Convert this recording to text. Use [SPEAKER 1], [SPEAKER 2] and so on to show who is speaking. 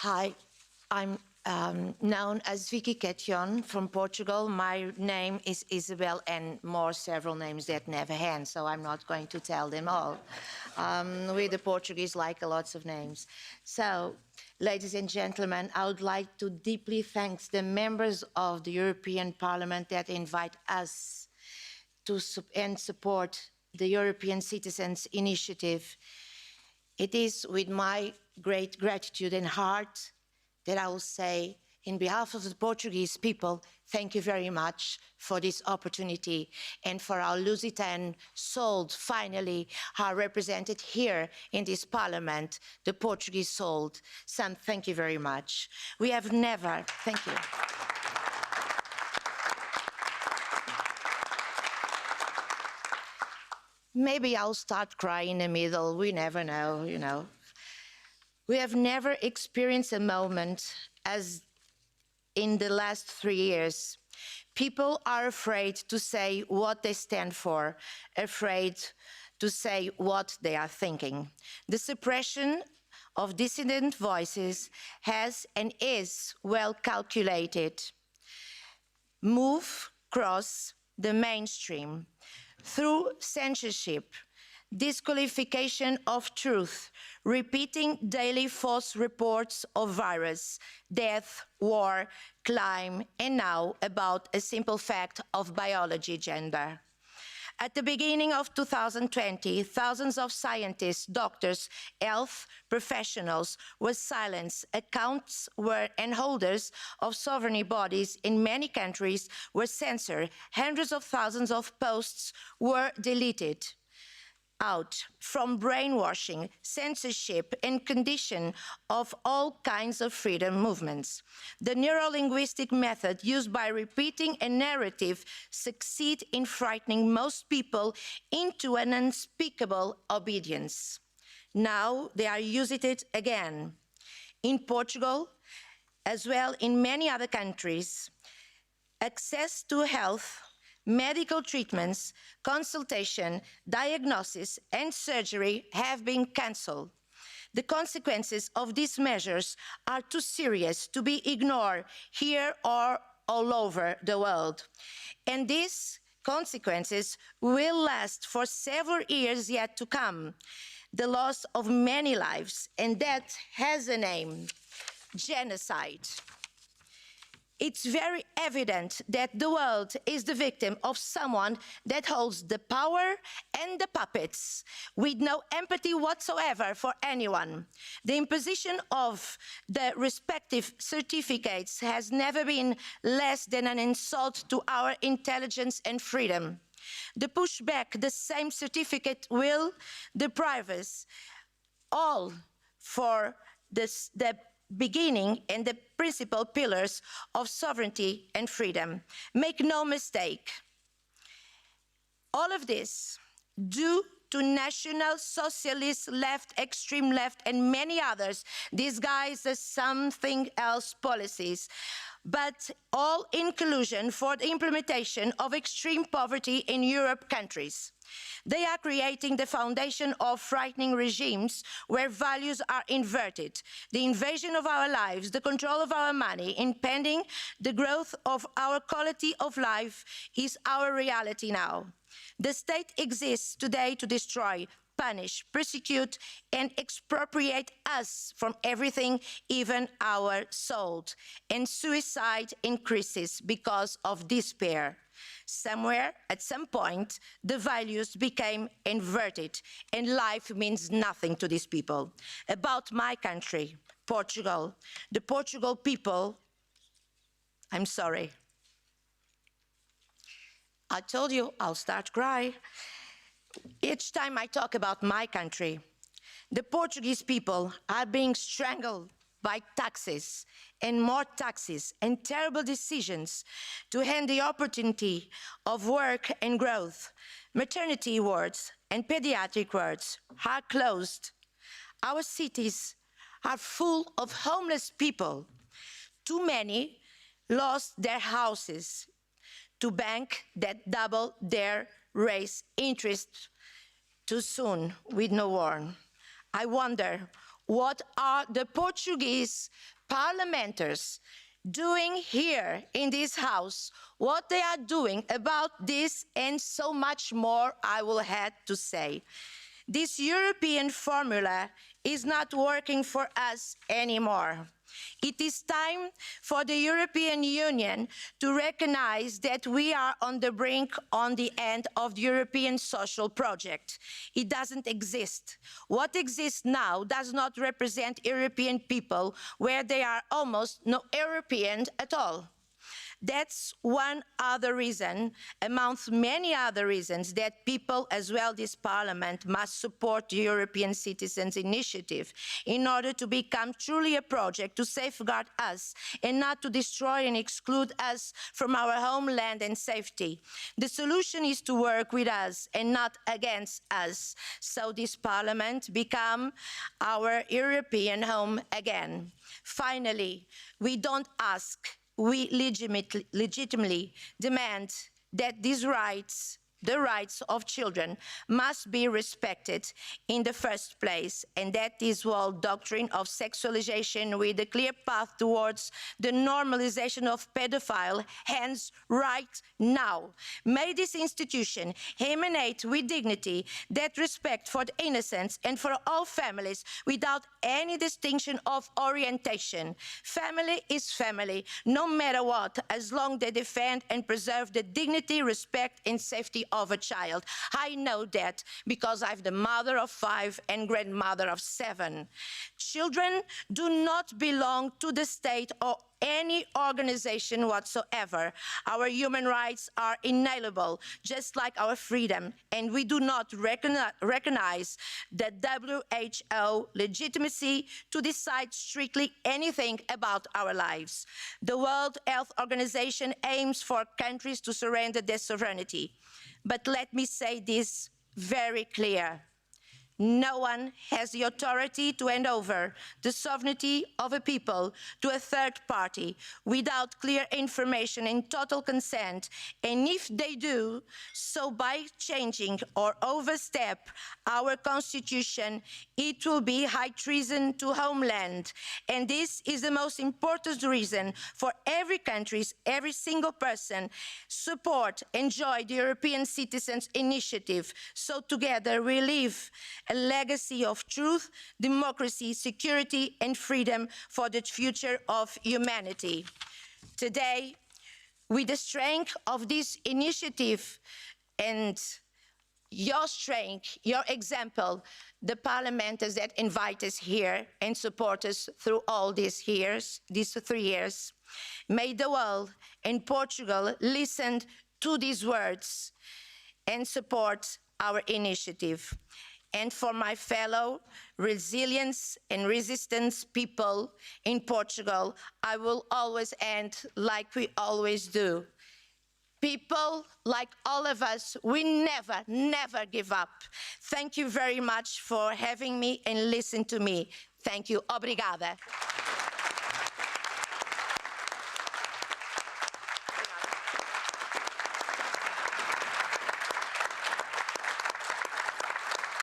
[SPEAKER 1] Hi, I'm known as Vicky Ketion from Portugal. My name is Isabel, and several names that never end, so I'm not going to tell them all. We the Portuguese like lots of names. So, ladies and gentlemen, I would like to deeply thank the members of the European Parliament that invite us to support the European Citizens Initiative. It is with my great gratitude and heart that I will say, in behalf of the Portuguese people, thank you very much for this opportunity, and for our Lusitan souls finally are represented here in this parliament, the Portuguese soul. Sam, thank you very much. We have never, thank you. Maybe I'll start crying in the middle, we never know, you know. We have never experienced a moment as in the last 3 years. People are afraid to say what they stand for, afraid to say what they are thinking. The suppression of dissident voices has and is well calculated. Move across the mainstream through censorship, disqualification of truth, repeating daily false reports of virus, death, war, crime, and now about a simple fact of biology gender. At the beginning of 2020, thousands of scientists, doctors, health professionals were silenced. Accounts and holders of sovereign bodies in many countries were censored. Hundreds of thousands of posts were deleted out from brainwashing, censorship, and condition of all kinds of freedom movements. The neurolinguistic method used by repeating a narrative succeeds in frightening most people into an unspeakable obedience. Now they are using it again. In Portugal, as well in many other countries, access to health, medical treatments, consultation, diagnosis, and surgery have been cancelled. The consequences of these measures are too serious to be ignored here or all over the world. And these consequences will last for several years yet to come. The loss of many lives, and that has a name: genocide. It's very evident that the world is the victim of someone that holds the power and the puppets, with no empathy whatsoever for anyone. The imposition of the respective certificates has never been less than an insult to our intelligence and freedom. The pushback the same certificate will deprive us all for the beginning and the principal pillars of sovereignty and freedom. Make no mistake, all of this due to National Socialist left, extreme left, and many others disguised as something else policies, but all in collusion for the implementation of extreme poverty in Europe countries. They are creating the foundation of frightening regimes where values are inverted. The invasion of our lives, the control of our money, impeding the growth of our quality of life is our reality now. The state exists today to destroy, punish, persecute, and expropriate us from everything, even our soul. And suicide increases because of despair. Somewhere, at some point, the values became inverted, and life means nothing to these people. About my country, Portugal, the Portugal people, I'm sorry. I told you I'll start crying. Each time I talk about my country, the Portuguese people are being strangled by taxes and more taxes and terrible decisions to end the opportunity of work and growth. Maternity wards and pediatric wards are closed. Our cities are full of homeless people. Too many lost their houses to banks that double their raise interest too soon with no warrant. I wonder what are the Portuguese parliamentarians doing here in this house, what they are doing about this, and so much more I will have to say. This European formula is not working for us anymore. It is time for the European Union to recognize that we are on the brink, on the end of the European social project. It doesn't exist. What exists now does not represent European people, where they are almost no Europeans at all. That's one other reason, amongst many other reasons, that people, as well this Parliament, must support the European Citizens' Initiative in order to become truly a project to safeguard us and not to destroy and exclude us from our homeland and safety. The solution is to work with us and not against us, so this Parliament become our European home again. Finally, we don't ask, we legitimately demand that these rights, the rights of children, must be respected in the first place, and that is whole doctrine of sexualization with a clear path towards the normalization of pedophile ends right now. May this institution emanate with dignity that respect for the innocents and for all families without any distinction of orientation. Family is family, no matter what, as long as they defend and preserve the dignity, respect and safety of a child. I know that because I'm the mother of 5 and grandmother of 7. Children do not belong to the state or any organization whatsoever. Our human rights are inalienable, just like our freedom, and we do not recognize the WHO legitimacy to decide strictly anything about our lives. The World Health Organization aims for countries to surrender their sovereignty. But let me say this very clear. No one has the authority to hand over the sovereignty of a people to a third party without clear information and total consent, and if they do so by changing or overstep our constitution, it will be high treason to homeland. And this is the most important reason for every country, every single person, support, enjoy the European Citizens' Initiative, so together we live a legacy of truth, democracy, security and freedom for the future of humanity. Today, with the strength of this initiative and your strength, your example, the parliamentarians that invite us here and support us through all these years, these 3 years, may the world and Portugal listen to these words and support our initiative. And for my fellow resilience and resistance people in Portugal, I will always end like we always do. People like all of us, we never, never give up. Thank you very much for having me and listening to me. Thank you. Obrigada.